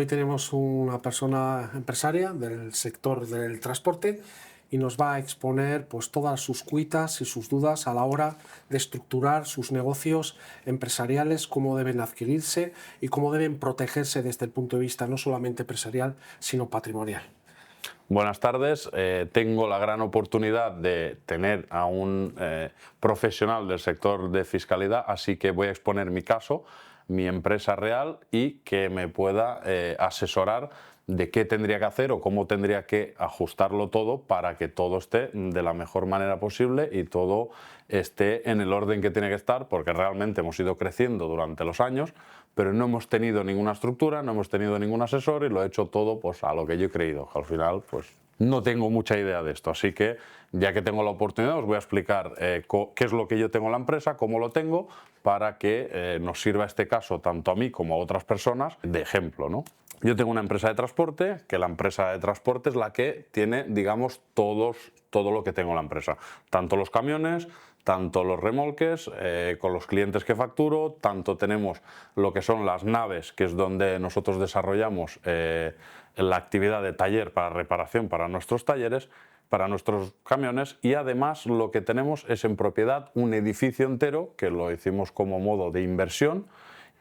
Hoy tenemos una persona empresaria del sector del transporte y nos va a exponer pues, todas sus cuitas y sus dudas a la hora de estructurar sus negocios empresariales, cómo deben adquirirse y cómo deben protegerse desde el punto de vista no solamente empresarial, sino patrimonial. Buenas tardes. Tengo la gran oportunidad de tener a un profesional del sector de fiscalidad, así que voy a exponer mi caso, mi empresa real, y que me pueda asesorar de qué tendría que hacer o cómo tendría que ajustarlo todo para que todo esté de la mejor manera posible y todo esté en el orden que tiene que estar, porque realmente hemos ido creciendo durante los años, pero no hemos tenido ninguna estructura, no hemos tenido ningún asesor y lo he hecho todo pues, a lo que yo he creído, que al final pues, no tengo mucha idea de esto. Así que, ya que tengo la oportunidad, os voy a explicar qué es lo que yo tengo en la empresa, cómo lo tengo, para que nos sirva este caso tanto a mí como a otras personas de ejemplo, ¿no? Yo tengo una empresa de transporte, que la empresa de transporte es la que tiene, digamos, todo lo que tengo en la empresa. Tanto los camiones, tanto los remolques, con los clientes que facturo, tanto tenemos lo que son las naves, que es donde nosotros desarrollamos la actividad de taller para reparación para nuestros talleres, para nuestros camiones, y además lo que tenemos es en propiedad un edificio entero, que lo hicimos como modo de inversión,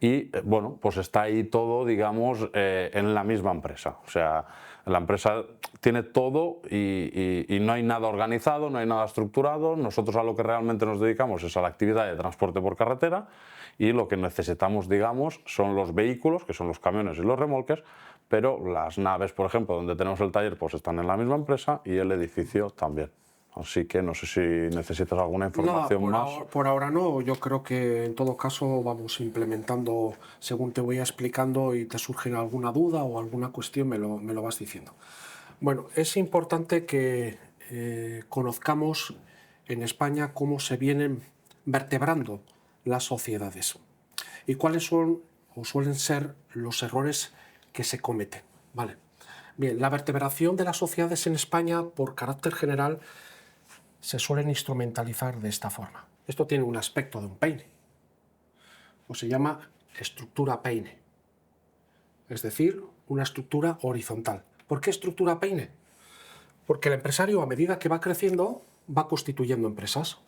y bueno, pues está ahí todo, digamos, en la misma empresa. O sea, la empresa tiene todo y no hay nada organizado, no hay nada estructurado. Nosotros a lo que realmente nos dedicamos es a la actividad de transporte por carretera, y lo que necesitamos, digamos, son los vehículos, que son los camiones y los remolques, pero las naves, por ejemplo, donde tenemos el taller, pues están en la misma empresa, y el edificio también. Así que no sé si necesitas alguna información más. Por ahora no, yo creo que en todo caso vamos implementando según te voy explicando y te surge alguna duda o alguna cuestión, me lo vas diciendo. Bueno, es importante que conozcamos en España cómo se vienen vertebrando las sociedades y cuáles son o suelen ser los errores que se cometen. Vale. Bien, la vertebración de las sociedades en España, por carácter general, se suelen instrumentalizar de esta forma. Esto tiene un aspecto de un peine, o se llama estructura peine, es decir, una estructura horizontal. ¿Por qué estructura peine? Porque el empresario, a medida que va creciendo, va constituyendo empresas.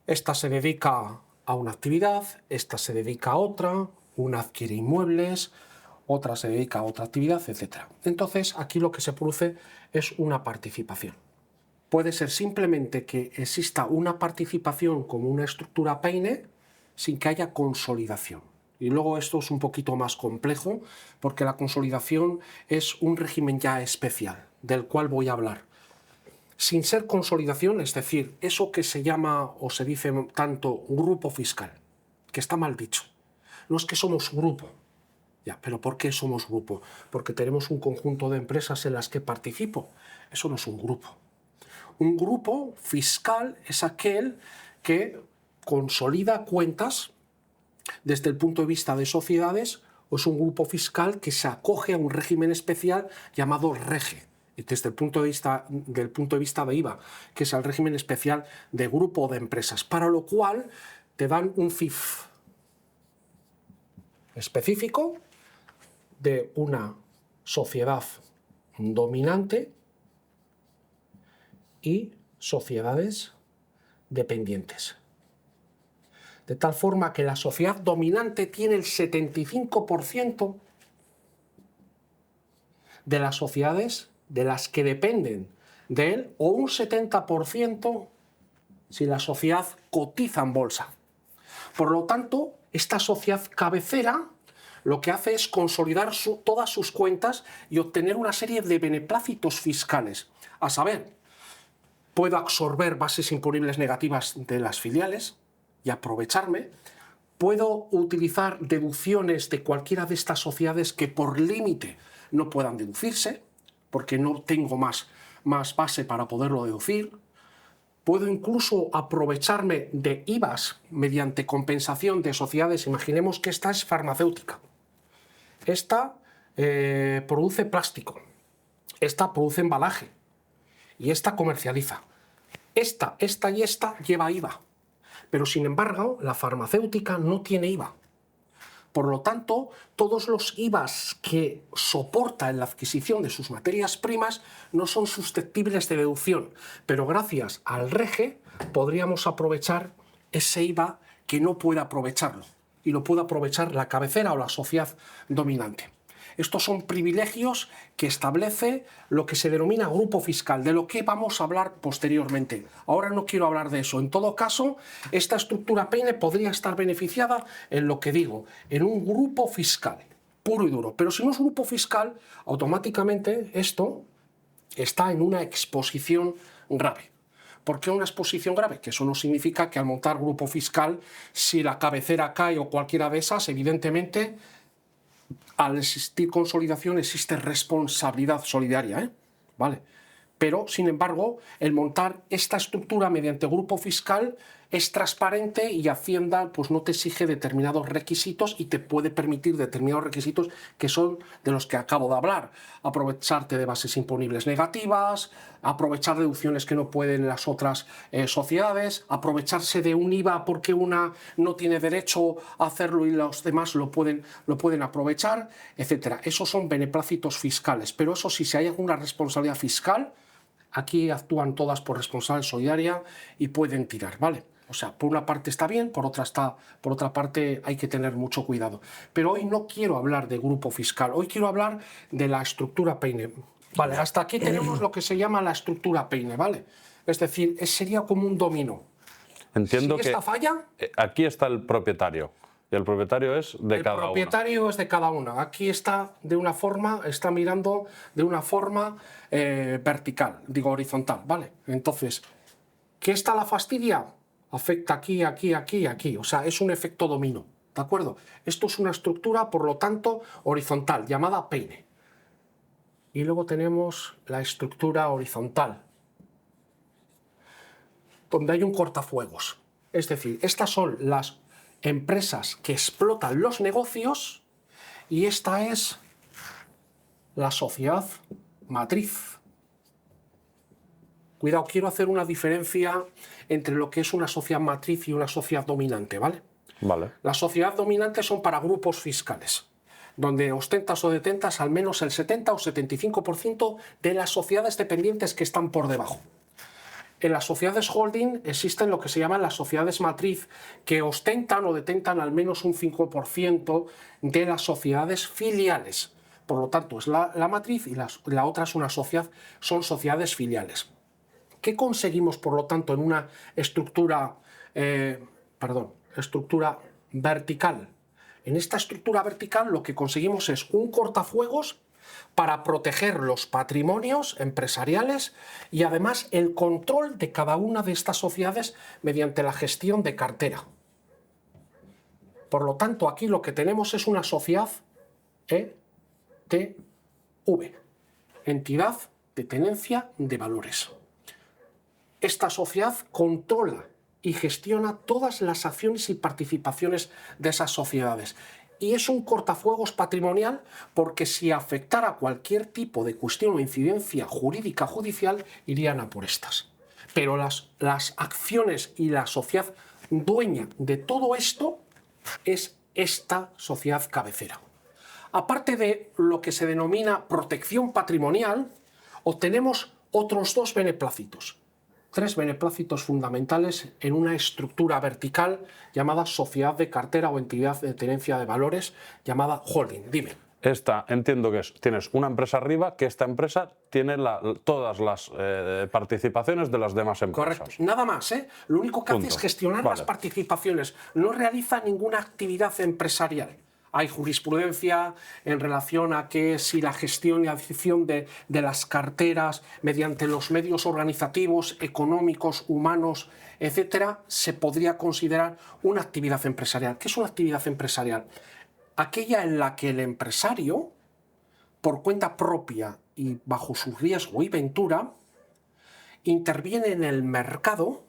Esta se dedica a una actividad, esta se dedica a otra, una adquiere inmuebles, otra se dedica a otra actividad, etc. Entonces, aquí lo que se produce es una participación. Puede ser simplemente que exista una participación como una estructura peine sin que haya consolidación. Y luego esto es un poquito más complejo porque la consolidación es un régimen ya especial del cual voy a hablar. Sin ser consolidación, es decir, eso que se llama o se dice tanto grupo fiscal, que está mal dicho. No es que somos grupo. Ya, pero ¿por qué somos grupo? Porque tenemos un conjunto de empresas en las que participo. Eso no es un grupo. Un grupo fiscal es aquel que consolida cuentas desde el punto de vista de sociedades, o es un grupo fiscal que se acoge a un régimen especial llamado REGE, desde el punto de vista de IVA, que es el régimen especial de grupo de empresas, para lo cual te dan un CIF específico de una sociedad dominante y sociedades dependientes. De tal forma que la sociedad dominante tiene el 75% de las sociedades de las que dependen de él, o un 70% si la sociedad cotiza en bolsa. Por lo tanto, esta sociedad cabecera lo que hace es consolidar todas sus cuentas y obtener una serie de beneplácitos fiscales. A saber, puedo absorber bases imponibles negativas de las filiales y aprovecharme. Puedo utilizar deducciones de cualquiera de estas sociedades que por límite no puedan deducirse, porque no tengo más base para poderlo deducir. Puedo incluso aprovecharme de IVAs mediante compensación de sociedades. Imaginemos que esta es farmacéutica. Esta produce plástico. Esta produce embalaje. Y esta comercializa. Esta y esta lleva IVA. Pero sin embargo, la farmacéutica no tiene IVA. Por lo tanto, todos los IVAs que soporta en la adquisición de sus materias primas no son susceptibles de deducción, pero gracias al REGE podríamos aprovechar ese IVA que no puede aprovecharlo, y lo puede aprovechar la cabecera o la sociedad dominante. Estos son privilegios que establece lo que se denomina grupo fiscal, de lo que vamos a hablar posteriormente. Ahora no quiero hablar de eso. En todo caso, esta estructura Peine podría estar beneficiada en lo que digo, en un grupo fiscal, puro y duro. Pero si no es grupo fiscal, automáticamente esto está en una exposición grave. ¿Por qué una exposición grave? Que eso no significa que al montar grupo fiscal, si la cabecera cae o cualquiera de esas, evidentemente, al existir consolidación existe responsabilidad solidaria, ¿vale? Pero, sin embargo, el montar esta estructura mediante grupo fiscal es transparente y Hacienda pues, no te exige determinados requisitos y te puede permitir determinados requisitos que son de los que acabo de hablar. Aprovecharte de bases imponibles negativas, aprovechar deducciones que no pueden las otras sociedades, aprovecharse de un IVA porque una no tiene derecho a hacerlo y los demás lo pueden aprovechar, etc. Esos son beneplácitos fiscales, pero eso sí, si hay alguna responsabilidad fiscal, aquí actúan todas por responsabilidad solidaria y pueden tirar, ¿vale? O sea, por una parte está bien, por otra parte hay que tener mucho cuidado. Pero hoy no quiero hablar de grupo fiscal, hoy quiero hablar de la estructura Peine. Vale, hasta aquí tenemos lo que se llama la estructura Peine, ¿vale? Es decir, sería como un dominó. Entiendo si esta falla, aquí está el propietario. Y el propietario es de cada uno. El propietario es de cada uno. Aquí está de una forma, está mirando de una forma vertical, digo horizontal, ¿vale? Entonces, ¿qué esta la fastidia? Afecta aquí, aquí, aquí, aquí. O sea, es un efecto dominó, ¿de acuerdo? Esto es una estructura, por lo tanto, horizontal, llamada Peine. Y luego tenemos la estructura horizontal, donde hay un cortafuegos. Es decir, estas son las empresas que explotan los negocios y esta es la sociedad matriz. Cuidado, quiero hacer una diferencia entre lo que es una sociedad matriz y una sociedad dominante, ¿vale? Vale. Las sociedades dominantes son para grupos fiscales, donde ostentas o detentas al menos el 70 o 75% de las sociedades dependientes que están por debajo. En las sociedades holding existen lo que se llaman las sociedades matriz, que ostentan o detentan al menos un 5% de las sociedades filiales. Por lo tanto, es la matriz y la otra es una sociedad, son sociedades filiales. ¿Qué conseguimos, por lo tanto, en una estructura vertical? En esta estructura vertical lo que conseguimos es un cortafuegos para proteger los patrimonios empresariales y además el control de cada una de estas sociedades mediante la gestión de cartera. Por lo tanto, aquí lo que tenemos es una sociedad ETV, Entidad de Tenencia de Valores. Esta sociedad controla y gestiona todas las acciones y participaciones de esas sociedades. Y es un cortafuegos patrimonial porque si afectara cualquier tipo de cuestión o incidencia jurídica judicial, irían a por estas. Pero las acciones y la sociedad dueña de todo esto es esta sociedad cabecera. Aparte de lo que se denomina protección patrimonial, obtenemos otros dos beneplácitos. Tres beneplácitos fundamentales en una estructura vertical llamada sociedad de cartera o entidad de tenencia de valores llamada holding. Dime. Esta, entiendo que tienes una empresa arriba, que esta empresa tiene todas las participaciones de las demás empresas. Correcto, nada más, ¿eh? Lo único que hace es gestionar las participaciones, no realiza ninguna actividad empresarial. Hay jurisprudencia en relación a que si la gestión y adquisición de las carteras mediante los medios organizativos, económicos, humanos, etcétera, se podría considerar una actividad empresarial. ¿Qué es una actividad empresarial? Aquella en la que el empresario, por cuenta propia y bajo su riesgo y ventura, interviene en el mercado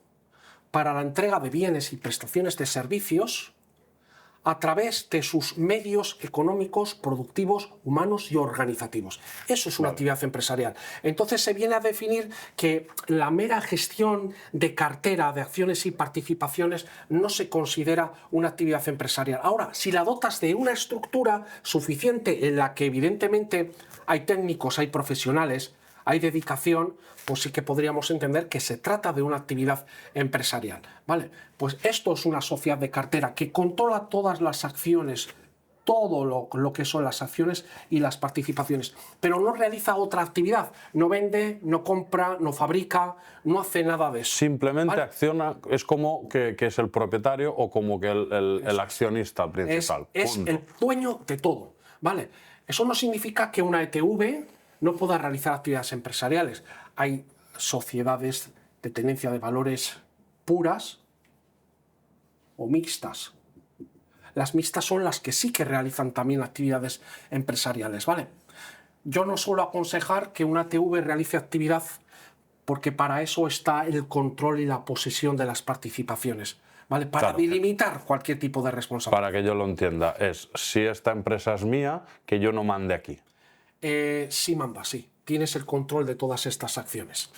para la entrega de bienes y prestaciones de servicios a través de sus medios económicos, productivos, humanos y organizativos. Eso es una actividad empresarial. Entonces se viene a definir que la mera gestión de cartera de acciones y participaciones no se considera una actividad empresarial. Ahora, si la dotas de una estructura suficiente en la que evidentemente hay técnicos, hay profesionales, hay dedicación, pues sí que podríamos entender que se trata de una actividad empresarial, ¿vale? Pues esto es una sociedad de cartera que controla todas las acciones, todo lo que son las acciones y las participaciones, pero no realiza otra actividad, no vende, no compra, no fabrica, no hace nada de eso. Simplemente ¿vale? acciona, es como que es el propietario o como que el accionista principal. Es el dueño de todo, ¿vale? Eso no significa que una ETV no pueda realizar actividades empresariales. Hay sociedades de tenencia de valores puras o mixtas. Las mixtas son las que sí que realizan también actividades empresariales, ¿vale? Yo no suelo aconsejar que una ETV realice actividad porque para eso está el control y la posesión de las participaciones, ¿vale? Para delimitar cualquier tipo de responsabilidad. Para que yo lo entienda, es si esta empresa es mía, que yo no mande aquí. Sí manda, sí. Tienes el control de todas estas acciones.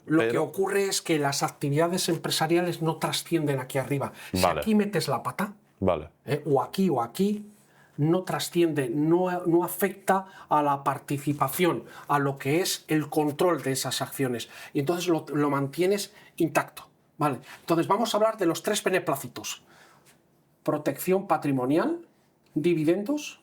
Lo que ocurre es que las actividades empresariales no trascienden aquí arriba. Si aquí metes la pata, o aquí, no trasciende, no afecta a la participación, a lo que es el control de esas acciones. Y entonces lo mantienes intacto. ¿Vale? Entonces vamos a hablar de los 3 beneplácitos. Protección patrimonial, dividendos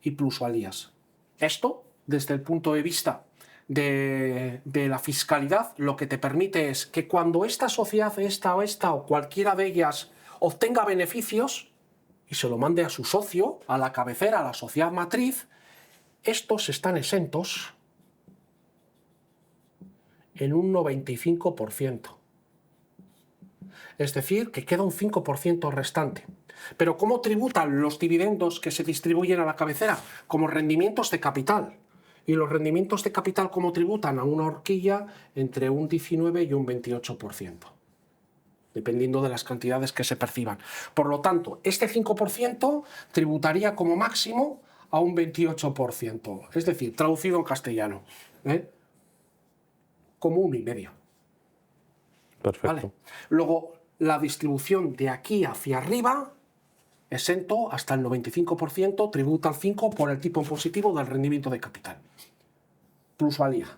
y plusvalías. Esto, desde el punto de vista de la fiscalidad, lo que te permite es que cuando esta sociedad, esta o cualquiera de ellas obtenga beneficios y se lo mande a su socio, a la cabecera, a la sociedad matriz, estos están exentos en un 95%. Es decir, que queda un 5% restante. Pero ¿cómo tributan los dividendos que se distribuyen a la cabecera? Como rendimientos de capital. Y los rendimientos de capital, ¿cómo tributan? A una horquilla entre un 19 y un 28%, dependiendo de las cantidades que se perciban. Por lo tanto, este 5% tributaría como máximo a un 28%. Es decir, traducido en castellano, como 1,5%. Perfecto. ¿Vale? Luego, la distribución de aquí hacia arriba, exento hasta el 95%, tributa al 5% por el tipo impositivo del rendimiento de capital. Plusvalía.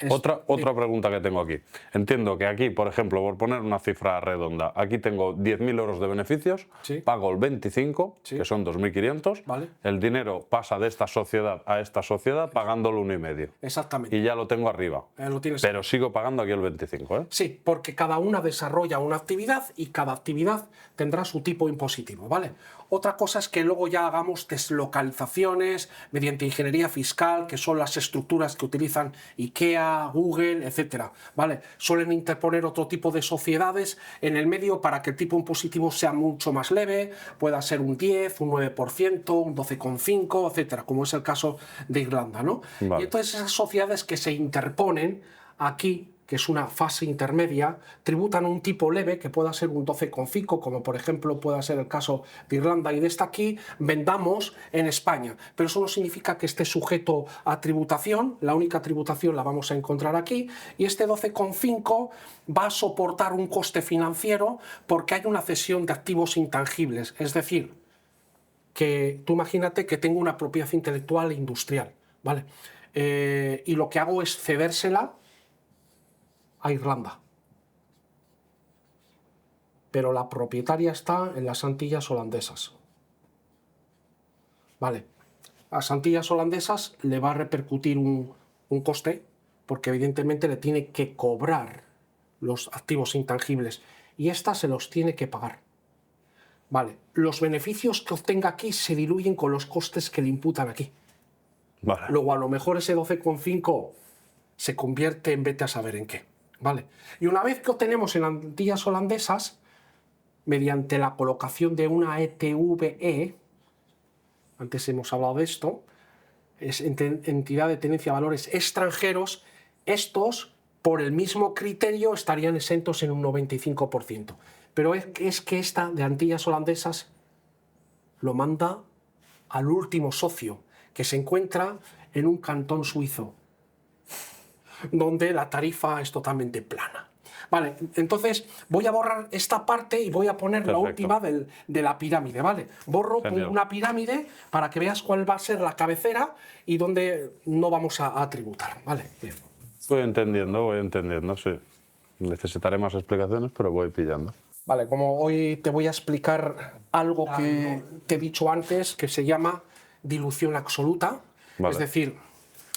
Otra pregunta que tengo aquí. Entiendo que aquí, por ejemplo, por poner una cifra redonda, aquí tengo 10.000 euros de beneficios, pago el 25, que son 2.500, ¿vale? El dinero pasa de esta sociedad a esta sociedad pagándolo 1,5. Exactamente. Y ya lo tengo arriba. Lo tienes. Pero sigo pagando aquí el 25, ¿eh? Sí, porque cada una desarrolla una actividad y cada actividad tendrá su tipo impositivo, ¿vale? Otra cosa es que luego ya hagamos deslocalizaciones mediante ingeniería fiscal, que son las estructuras que utilizan IKEA, Google, etcétera, ¿vale? Suelen interponer otro tipo de sociedades en el medio para que el tipo impositivo sea mucho más leve, pueda ser un 10, un 9%, un 12,5%, etcétera, como es el caso de Irlanda, ¿no? Vale. Y entonces esas sociedades que se interponen aquí, que es una fase intermedia, tributan un tipo leve que pueda ser un 12,5, como por ejemplo pueda ser el caso de Irlanda, y desde aquí vendamos en España. Pero eso no significa que esté sujeto a tributación, la única tributación la vamos a encontrar aquí, y este 12,5 va a soportar un coste financiero porque hay una cesión de activos intangibles, es decir, que tú imagínate que tengo una propiedad intelectual e industrial, ¿vale? Y lo que hago es cedérsela a Irlanda, pero la propietaria está en las Antillas holandesas. Vale, a las Antillas holandesas le va a repercutir un coste, porque evidentemente le tiene que cobrar los activos intangibles y esta se los tiene que pagar. Vale, los beneficios que obtenga aquí se diluyen con los costes que le imputan aquí. Vale. Luego a lo mejor ese 12,5 se convierte en vete a saber en qué. ¿Vale? Y una vez que obtenemos en Antillas holandesas, mediante la colocación de una ETVE, antes hemos hablado de esto, es entidad de tenencia de valores extranjeros, estos, por el mismo criterio, estarían exentos en un 95%. Pero es que esta de Antillas holandesas lo manda al último socio, que se encuentra en un cantón suizo, donde la tarifa es totalmente plana. Vale, entonces voy a borrar esta parte y voy a poner la última de la pirámide, ¿vale? Borro, pongo una pirámide para que veas cuál va a ser la cabecera y dónde no vamos a tributar, ¿vale? Bien. Voy entendiendo, sí. Necesitaré más explicaciones, pero voy pillando. Vale, como hoy te voy a explicar algo que te he dicho antes, que se llama dilución absoluta. Vale. Es decir,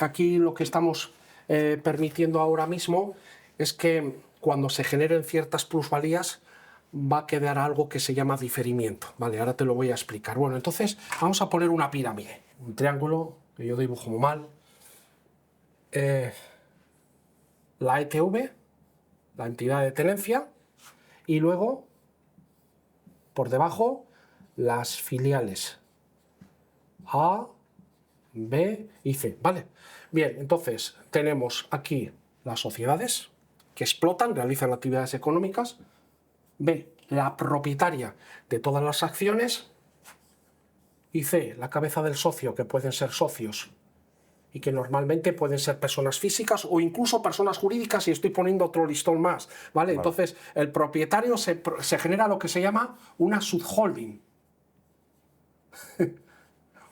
aquí lo que estamos permitiendo ahora mismo es que cuando se generen ciertas plusvalías va a quedar algo que se llama diferimiento. Vale, ahora te lo voy a explicar. Bueno, entonces vamos a poner una pirámide, un triángulo que yo dibujo muy mal. La ETV, la entidad de tenencia, y luego, por debajo, las filiales A, B y C. ¿Vale? Bien, entonces tenemos aquí las sociedades que explotan, realizan actividades económicas. B, la propietaria de todas las acciones. Y C, la cabeza del socio, que pueden ser socios y que normalmente pueden ser personas físicas o incluso personas jurídicas, y estoy poniendo otro listón más, ¿vale? Entonces, el propietario se genera lo que se llama una subholding.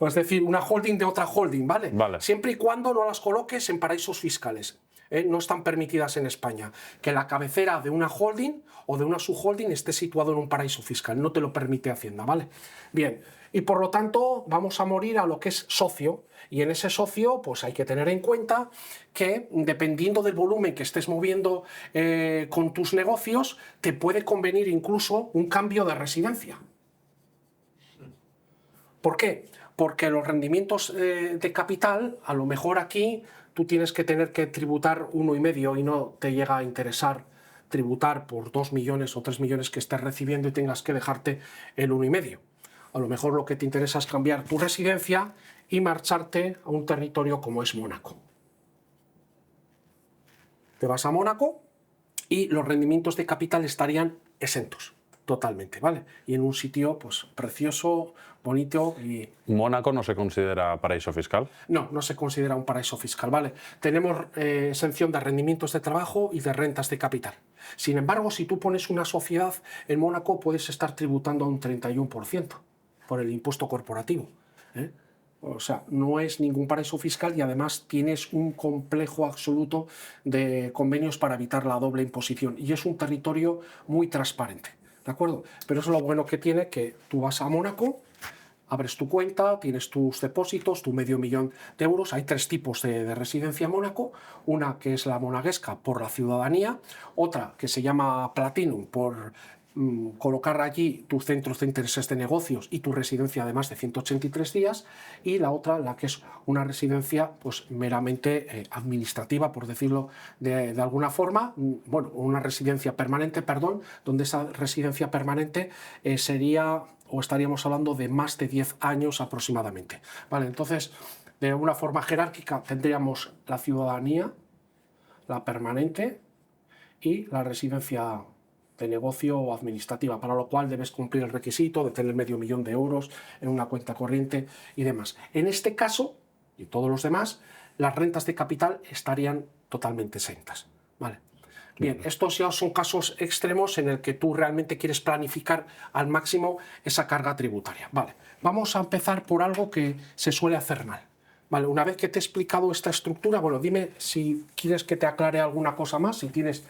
Es decir, una holding de otra holding, ¿vale? Siempre y cuando no las coloques en paraísos fiscales. No están permitidas en España. Que la cabecera de una holding o de una subholding esté situado en un paraíso fiscal. No te lo permite Hacienda, ¿vale? Bien, y por lo tanto vamos a morir a lo que es socio. Y en ese socio pues hay que tener en cuenta que dependiendo del volumen que estés moviendo con tus negocios, te puede convenir incluso un cambio de residencia. ¿Por qué? Porque los rendimientos de capital, a lo mejor aquí tú tienes que tener que tributar 1,5 y no te llega a interesar tributar por 2 millones o 3 millones que estés recibiendo y tengas que dejarte el 1,5. A lo mejor lo que te interesa es cambiar tu residencia y marcharte a un territorio como es Mónaco. Te vas a Mónaco y los rendimientos de capital estarían exentos. Totalmente, ¿vale? Y en un sitio pues precioso, bonito y... ¿Mónaco no se considera paraíso fiscal? No, no se considera un paraíso fiscal, ¿vale? Tenemos exención de rendimientos de trabajo y de rentas de capital. Sin embargo, si tú pones una sociedad en Mónaco, puedes estar tributando a un 31% por el impuesto corporativo, ¿eh? O sea, no es ningún paraíso fiscal y además tienes un complejo absoluto de convenios para evitar la doble imposición. Y es un territorio muy transparente. ¿De acuerdo? Pero eso es lo bueno que tiene, que tú vas a Mónaco, abres tu cuenta, tienes tus depósitos, tu $500,000 de euros. Hay 3 tipos de residencia en Mónaco. Una que es la monegasca por la ciudadanía, otra que se llama Platinum por colocar allí tus centros de intereses de negocios y tu residencia de más de 183 días, y la otra, la que es una residencia pues meramente administrativa, por decirlo de alguna forma, bueno, una residencia permanente, perdón, donde esa residencia permanente sería, o estaríamos hablando de más de 10 años aproximadamente. Vale, entonces, de una forma jerárquica tendríamos la ciudadanía, la permanente y la residencia de negocio o administrativa, para lo cual debes cumplir el requisito de tener $500,000 de euros en una cuenta corriente y demás. En este caso, y todos los demás, las rentas de capital estarían totalmente exentas. ¿Vale? Bien, estos ya son casos extremos en el que tú realmente quieres planificar al máximo esa carga tributaria. Vale, vamos a empezar por algo que se suele hacer mal. Vale, una vez que te he explicado esta estructura, bueno, dime si quieres que te aclare alguna cosa más, si tienes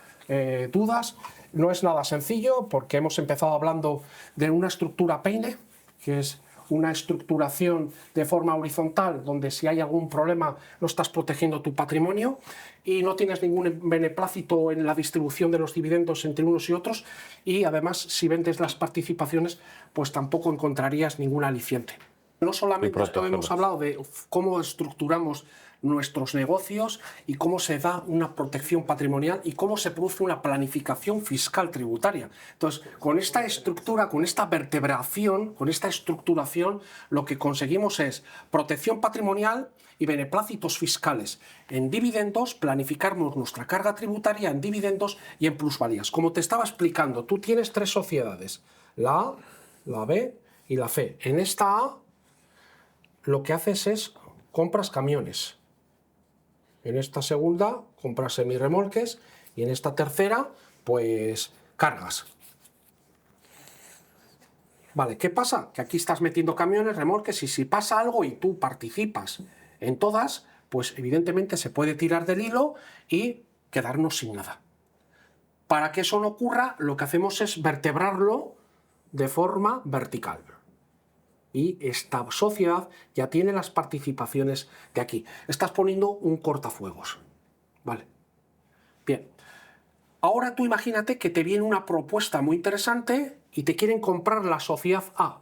dudas. No es nada sencillo porque hemos empezado hablando de una estructura Peine, que es una estructuración de forma horizontal donde si hay algún problema no estás protegiendo tu patrimonio y no tienes ningún beneplácito en la distribución de los dividendos entre unos y otros, y además si vendes las participaciones pues tampoco encontrarías ningún aliciente. No solamente esto, hemos hablado de cómo estructuramos nuestros negocios y cómo se da una protección patrimonial y cómo se produce una planificación fiscal tributaria. Entonces, con esta estructura, con esta vertebración, con esta estructuración, lo que conseguimos es protección patrimonial y beneplácitos fiscales. En dividendos, planificamos nuestra carga tributaria en dividendos y en plusvalías. Como te estaba explicando, tú tienes 3 sociedades, la A, la B y la C. En esta A lo que haces es compras camiones. En esta segunda compras semirremolques y en esta tercera pues cargas. Vale, ¿qué pasa? Que aquí estás metiendo camiones, remolques, y si pasa algo y tú participas en todas, pues evidentemente se puede tirar del hilo y quedarnos sin nada. Para que eso no ocurra, lo que hacemos es vertebrarlo de forma vertical. Y esta sociedad ya tiene las participaciones de aquí. Estás poniendo un cortafuegos. Vale. Bien. Ahora tú imagínate que te viene una propuesta muy interesante y te quieren comprar la sociedad A.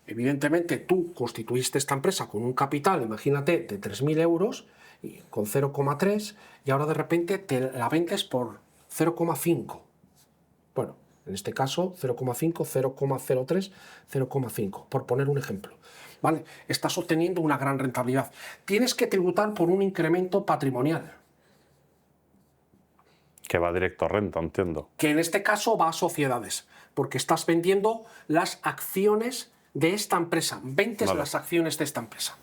Evidentemente tú constituiste esta empresa con un capital, imagínate, de 3.000 euros, y con 0,3, y ahora de repente te la vendes por 0,5. Bueno, en este caso 0,5, 0,03, 0,5, por poner un ejemplo. ¿Vale? Estás obteniendo una gran rentabilidad. Tienes que tributar por un incremento patrimonial. Que va directo a renta, entiendo. Que en este caso va a sociedades, porque estás vendiendo las acciones de esta empresa, vendes las acciones de esta empresa.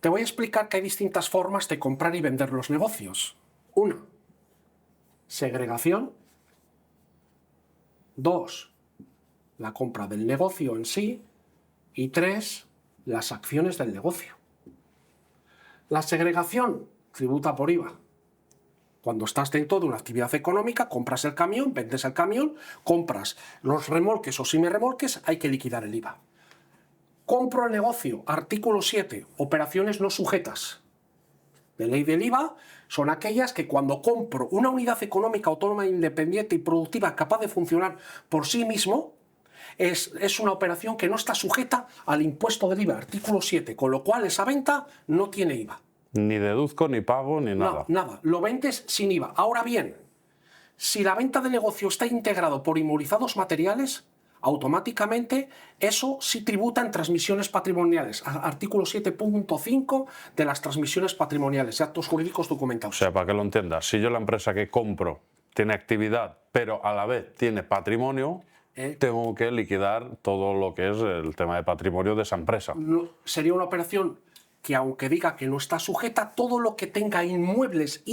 Te voy a explicar que hay distintas formas de comprar y vender los negocios. 1. Segregación. 2. La compra del negocio en sí. Y 3. Las acciones del negocio. La segregación tributa por IVA. Cuando estás dentro de una actividad económica, compras el camión, vendes el camión, compras los remolques o semirremolques, hay que liquidar el IVA. Compro el negocio, artículo 7, operaciones no sujetas de ley del IVA, son aquellas que cuando compro una unidad económica autónoma, independiente y productiva capaz de funcionar por sí mismo, es una operación que no está sujeta al impuesto del IVA, artículo 7, con lo cual esa venta no tiene IVA. Ni deduzco, ni pago, ni nada. No, nada, lo vendes sin IVA. Ahora bien, si la venta de negocio está integrado por inmovilizados materiales, automáticamente eso sí tributa en transmisiones patrimoniales. Artículo 7.5 de las transmisiones patrimoniales, actos jurídicos documentados. O sea, para que lo entiendas, si yo la empresa que compro tiene actividad, pero a la vez tiene patrimonio, tengo que liquidar todo lo que es el tema de patrimonio de esa empresa. No, sería una operación que aunque diga que no está sujeta, todo lo que tenga inmuebles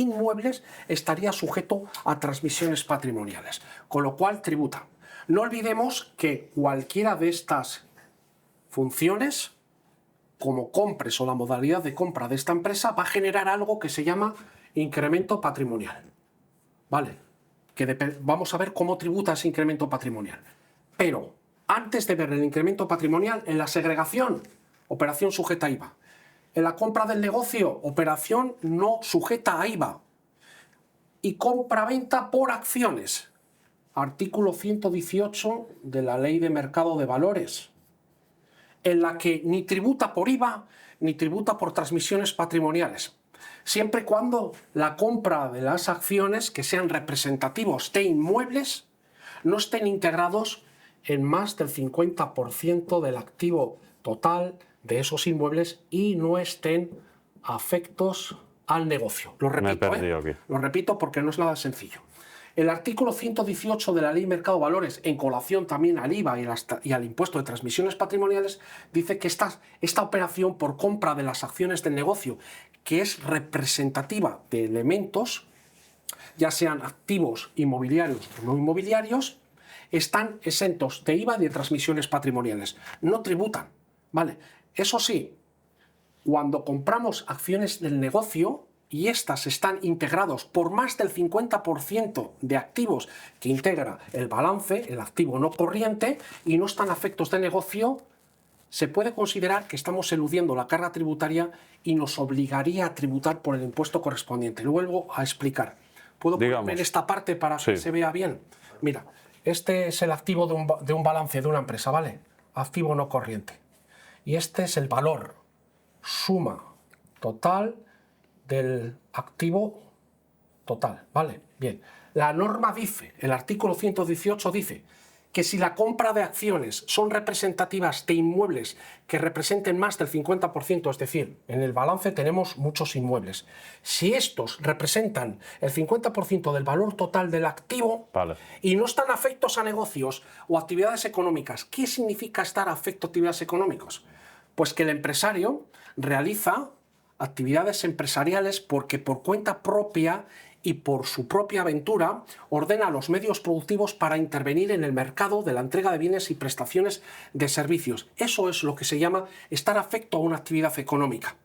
estaría sujeto a transmisiones patrimoniales, con lo cual tributa. No olvidemos que cualquiera de estas funciones, como compres o la modalidad de compra de esta empresa, va a generar algo que se llama incremento patrimonial. ¿Vale? Vamos a ver cómo tributa ese incremento patrimonial. Pero antes de ver el incremento patrimonial, en la segregación, operación sujeta a IVA. En la compra del negocio, operación no sujeta a IVA. Y compra-venta por acciones. Artículo 118 de la Ley de Mercado de Valores, en la que ni tributa por IVA ni tributa por transmisiones patrimoniales, siempre y cuando la compra de las acciones que sean representativos de inmuebles no estén integrados en más del 50% del activo total de esos inmuebles y no estén afectos al negocio. Lo repito, lo repito porque no es nada sencillo. El artículo 118 de la Ley de Mercado de Valores, en colación también al IVA y al impuesto de transmisiones patrimoniales, dice que esta operación por compra de las acciones del negocio, que es representativa de elementos, ya sean activos inmobiliarios o no inmobiliarios, están exentos de IVA y de transmisiones patrimoniales. No tributan, ¿vale? Eso sí, cuando compramos acciones del negocio, y estas están integrados por más del 50% de activos que integra el balance, el activo no corriente, y no están afectos de negocio, se puede considerar que estamos eludiendo la carga tributaria y nos obligaría a tributar por el impuesto correspondiente. Lo vuelvo a explicar. ¿Puedo poner esta parte para que se vea bien? Mira, este es el activo de un balance de una empresa, ¿vale? Activo no corriente. Y este es el valor, suma total del activo total, ¿vale? Bien. La norma dice, el artículo 118 dice que si la compra de acciones son representativas de inmuebles que representen más del 50%, es decir, en el balance tenemos muchos inmuebles, si estos representan el 50% del valor total del activo y no están afectos a negocios o actividades económicas, ¿qué significa estar afecto a actividades económicas? Pues que el empresario realiza actividades empresariales porque por cuenta propia y por su propia aventura ordena los medios productivos para intervenir en el mercado de la entrega de bienes y prestaciones de servicios. Eso es lo que se llama estar afecto a una actividad económica.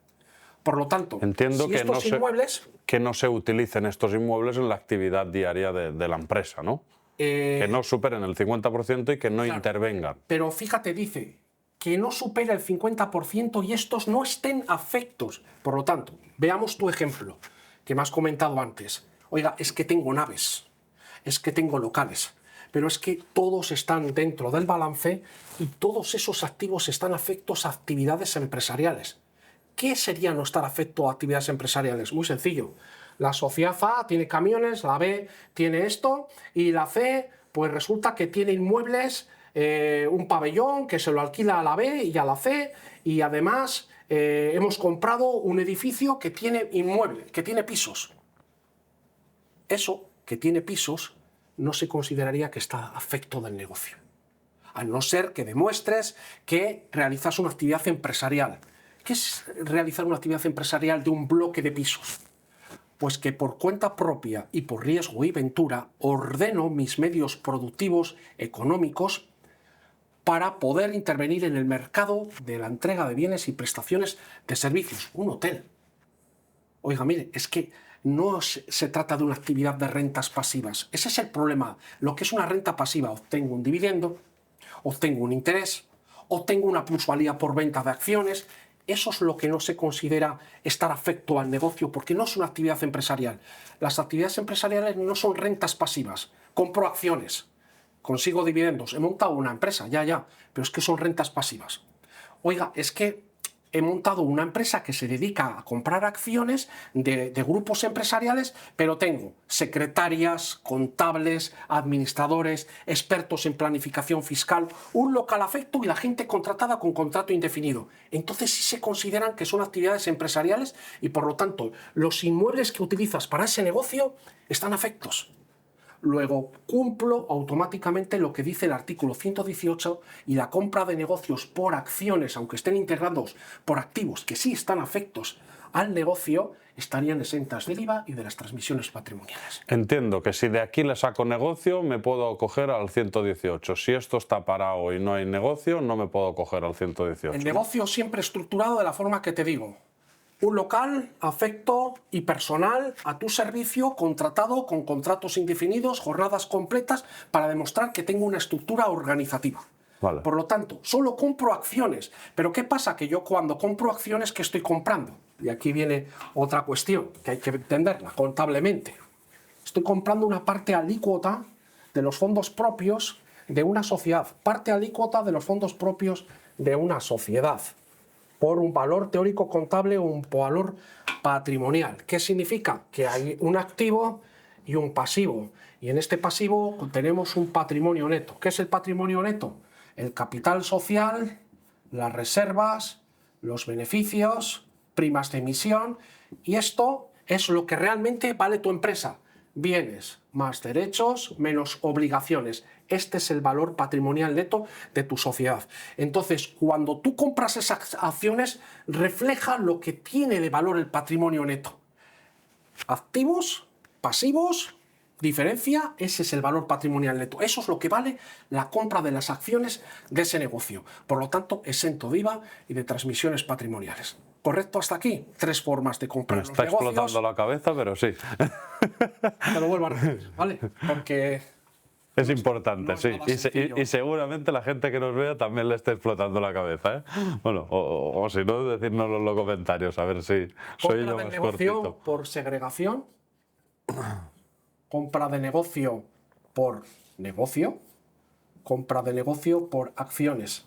Por lo tanto, entiendo si estos inmuebles... que no se utilicen estos inmuebles en la actividad diaria de la empresa, ¿no? Que no superen el 50% y que no intervengan. Pero fíjate, dice que no supere el 50% y estos no estén afectos. Por lo tanto, veamos tu ejemplo que me has comentado antes. Oiga, es que tengo naves, es que tengo locales, pero es que todos están dentro del balance y todos esos activos están afectos a actividades empresariales. ¿Qué sería no estar afecto a actividades empresariales? Muy sencillo. La sociedad A tiene camiones, la B tiene esto y la C pues resulta que tiene inmuebles, un pabellón que se lo alquila a la B y a la C y además hemos comprado un edificio que tiene inmuebles, que tiene pisos. Eso, que tiene pisos, no se consideraría que está afecto del negocio, a no ser que demuestres que realizas una actividad empresarial. ¿Qué es realizar una actividad empresarial de un bloque de pisos? Pues que por cuenta propia y por riesgo y ventura ordeno mis medios productivos económicos para poder intervenir en el mercado de la entrega de bienes y prestaciones de servicios. Un hotel. Oiga, mire, es que no se trata de una actividad de rentas pasivas. Ese es el problema. Lo que es una renta pasiva, obtengo un dividendo, obtengo un interés, obtengo una plusvalía por venta de acciones. Eso es lo que no se considera estar afecto al negocio porque no es una actividad empresarial. Las actividades empresariales no son rentas pasivas. Compro acciones, consigo dividendos, he montado una empresa, ya, pero es que son rentas pasivas. Oiga, es que he montado una empresa que se dedica a comprar acciones de grupos empresariales, pero tengo secretarias, contables, administradores, expertos en planificación fiscal, un local afecto y la gente contratada con contrato indefinido. Entonces sí se consideran que son actividades empresariales y por lo tanto los inmuebles que utilizas para ese negocio están afectos. Luego cumplo automáticamente lo que dice el artículo 118 y la compra de negocios por acciones, aunque estén integrados por activos que sí están afectos al negocio, estarían exentas del IVA y de las transmisiones patrimoniales. Entiendo que si de aquí le saco negocio me puedo acoger al 118. Si esto está parado y no hay negocio, no me puedo acoger al 118. El negocio siempre estructurado de la forma que te digo. Un local, afecto y personal a tu servicio, contratado con contratos indefinidos, jornadas completas, para demostrar que tengo una estructura organizativa. Vale. Por lo tanto, solo compro acciones. Pero ¿qué pasa? Que yo cuando compro acciones, ¿qué estoy comprando? Y aquí viene otra cuestión que hay que entenderla contablemente. Estoy comprando una parte alícuota de los fondos propios de una sociedad, parte alícuota de los fondos propios de una sociedad, por un valor teórico contable o un valor patrimonial. ¿Qué significa? Que hay un activo y un pasivo. Y en este pasivo tenemos un patrimonio neto. ¿Qué es el patrimonio neto? El capital social, las reservas, los beneficios, primas de emisión. Y esto es lo que realmente vale tu empresa. Bienes más derechos menos obligaciones. Este es el valor patrimonial neto de tu sociedad. Entonces, cuando tú compras esas acciones, refleja lo que tiene de valor el patrimonio neto. Activos, pasivos, diferencia, ese es el valor patrimonial neto. Eso es lo que vale la compra de las acciones de ese negocio. Por lo tanto, exento de IVA y de transmisiones patrimoniales. ¿Correcto hasta aquí? 3 formas de comprar los negocios. Me está explotando la cabeza, pero sí. Te lo vuelvo a repetir, ¿vale? Porque es importante, sí. Y seguramente la gente que nos vea también le está explotando la cabeza, ¿eh? Bueno, o si no, decírnoslo en los comentarios, a ver si soy yo más negocio cortito. Por segregación, compra de negocio por negocio, compra de negocio por acciones.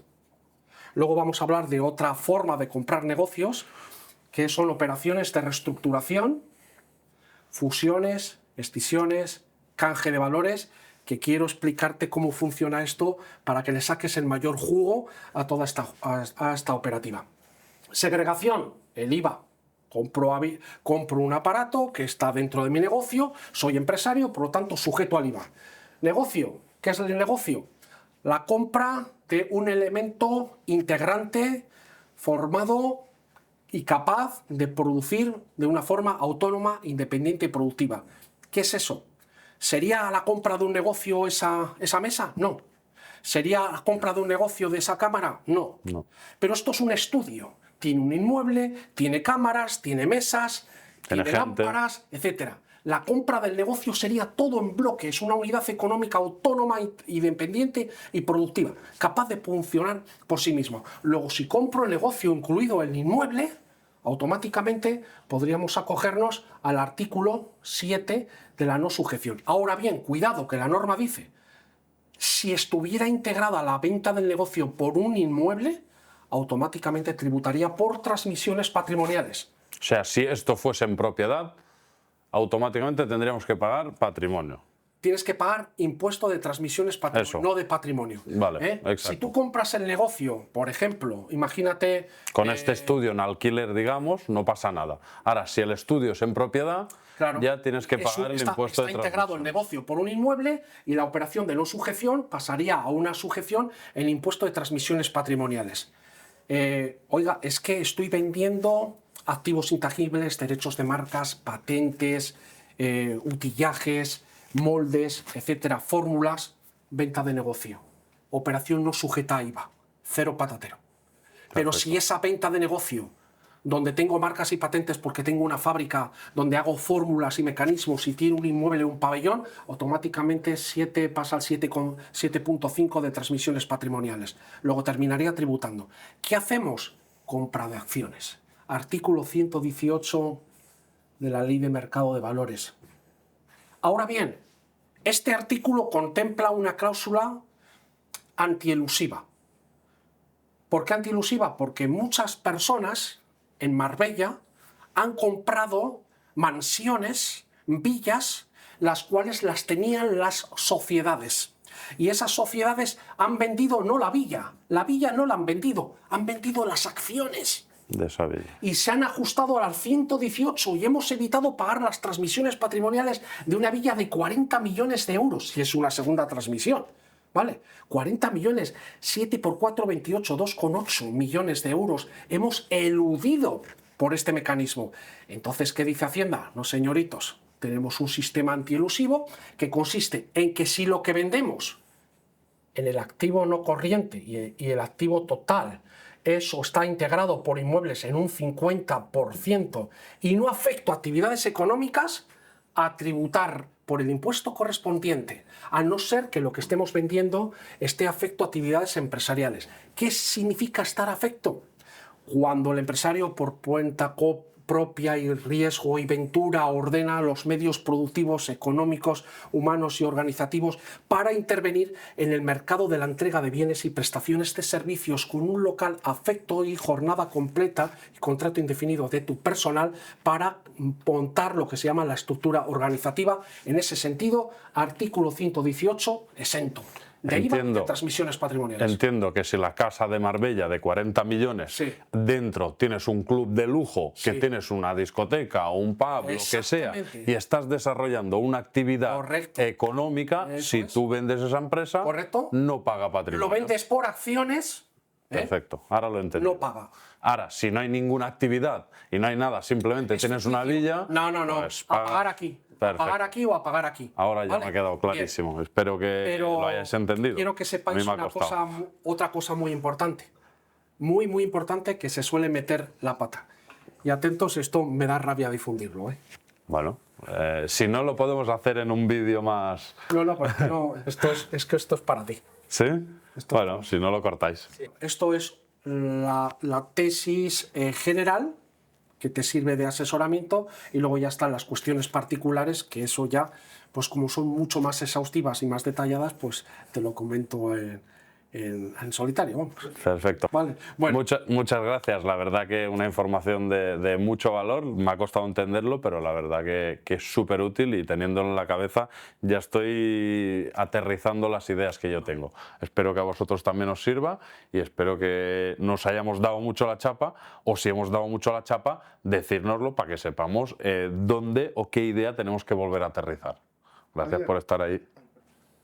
Luego vamos a hablar de otra forma de comprar negocios, que son operaciones de reestructuración, fusiones, escisiones, canje de valores, que quiero explicarte cómo funciona esto para que le saques el mayor jugo a toda esta operativa. Segregación, el IVA. Compro un aparato que está dentro de mi negocio, soy empresario, por lo tanto sujeto al IVA. Negocio, ¿qué es el negocio? La compra de un elemento integrante formado y capaz de producir de una forma autónoma, independiente y productiva. ¿Qué es eso? ¿Sería la compra de un negocio esa mesa? No. ¿Sería la compra de un negocio de esa cámara? No. Pero esto es un estudio. Tiene un inmueble, tiene cámaras, tiene mesas, tiene lámparas, etc. La compra del negocio sería todo en bloque, es una unidad económica autónoma, independiente y productiva, capaz de funcionar por sí misma. Luego, si compro el negocio incluido el inmueble, automáticamente podríamos acogernos al artículo 7 de la no sujeción. Ahora bien, cuidado, que la norma dice, si estuviera integrada la venta del negocio por un inmueble, automáticamente tributaría por transmisiones patrimoniales. O sea, si esto fuese en propiedad, automáticamente tendríamos que pagar patrimonio. Tienes que pagar impuesto de transmisiones patrimoniales, no de patrimonio. Vale, exacto. Si tú compras el negocio, por ejemplo, imagínate... Con este estudio en alquiler, digamos, no pasa nada. Ahora, si el estudio es en propiedad, claro, ya tienes que pagar el impuesto de transmisión. Está integrado el negocio por un inmueble y la operación de no sujeción pasaría a una sujeción en impuesto de transmisiones patrimoniales. Oiga, es que estoy vendiendo activos intangibles, derechos de marcas, patentes, utillajes, moldes, etcétera, fórmulas, venta de negocio. Operación no sujeta a IVA, cero patatero. Pero si esa venta de negocio, donde tengo marcas y patentes porque tengo una fábrica, donde hago fórmulas y mecanismos y tiene un inmueble, un pabellón, automáticamente pasa al 7,5 de transmisiones patrimoniales. Luego terminaría tributando. ¿Qué hacemos? Compra de acciones. Artículo 118 de la Ley de Mercado de Valores. Ahora bien, este artículo contempla una cláusula antielusiva. ¿Por qué antielusiva? Porque muchas personas en Marbella han comprado mansiones, villas, las cuales las tenían las sociedades. Y esas sociedades han vendido no la villa no la han vendido las acciones. De esa villa. Y se han ajustado al 118 y hemos evitado pagar las transmisiones patrimoniales de una villa de 40 millones de euros, si es una segunda transmisión. ¿Vale? 40 millones, 7 por 4, 28, 2,8 millones de euros. Hemos eludido por este mecanismo. Entonces, ¿qué dice Hacienda? No, señoritos, tenemos un sistema antielusivo que consiste en que si lo que vendemos en el activo no corriente y el activo total eso está integrado por inmuebles en un 50% y no afecta a actividades económicas, a tributar por el impuesto correspondiente, a no ser que lo que estemos vendiendo esté afecto a actividades empresariales. ¿Qué significa estar afecto? Cuando el empresario por cuenta propia y riesgo y ventura ordena los medios productivos, económicos, humanos y organizativos para intervenir en el mercado de la entrega de bienes y prestaciones de servicios con un local afecto y jornada completa y contrato indefinido de tu personal para montar lo que se llama la estructura organizativa. En ese sentido, artículo 118, exento. De IVA de transmisiones patrimoniales. Entiendo que si la casa de Marbella de 40 millones, dentro tienes un club de lujo, que tienes una discoteca o un pub, lo que sea, y estás desarrollando una actividad económica, si tú vendes esa empresa, no paga patrimonio. Lo vendes por acciones. Perfecto, ahora lo entiendo. No paga. Ahora, si no hay ninguna actividad y no hay nada, simplemente tienes una villa... No, pues a pagar aquí. Perfecto. A pagar aquí o a pagar aquí. Ahora ya me ha quedado clarísimo. Bien. Espero que lo hayáis entendido. Quiero que sepáis otra cosa muy importante. Muy, muy importante, que se suele meter la pata. Y atentos, esto me da rabia difundirlo. Bueno, si no lo podemos hacer en un vídeo más... No, porque no, esto es para ti. ¿Sí? Bueno, si no lo cortáis. Sí. Esto es la tesis general, que te sirve de asesoramiento, y luego ya están las cuestiones particulares, que eso ya, pues como son mucho más exhaustivas y más detalladas, pues te lo comento en en solitario, vamos. Perfecto. Vale, bueno. Muchas gracias. La verdad que una información de mucho valor. Me ha costado entenderlo, pero la verdad que es súper útil y teniéndolo en la cabeza ya estoy aterrizando las ideas que yo tengo. Espero que a vosotros también os sirva y espero que nos hayamos dado mucho la chapa, o si hemos dado mucho la chapa, decírnoslo para que sepamos dónde o qué idea tenemos que volver a aterrizar. Gracias por estar ahí.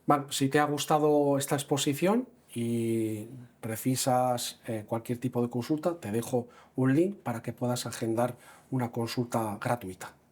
Bueno, si te ha gustado esta exposición y precisas cualquier tipo de consulta, te dejo un link para que puedas agendar una consulta gratuita.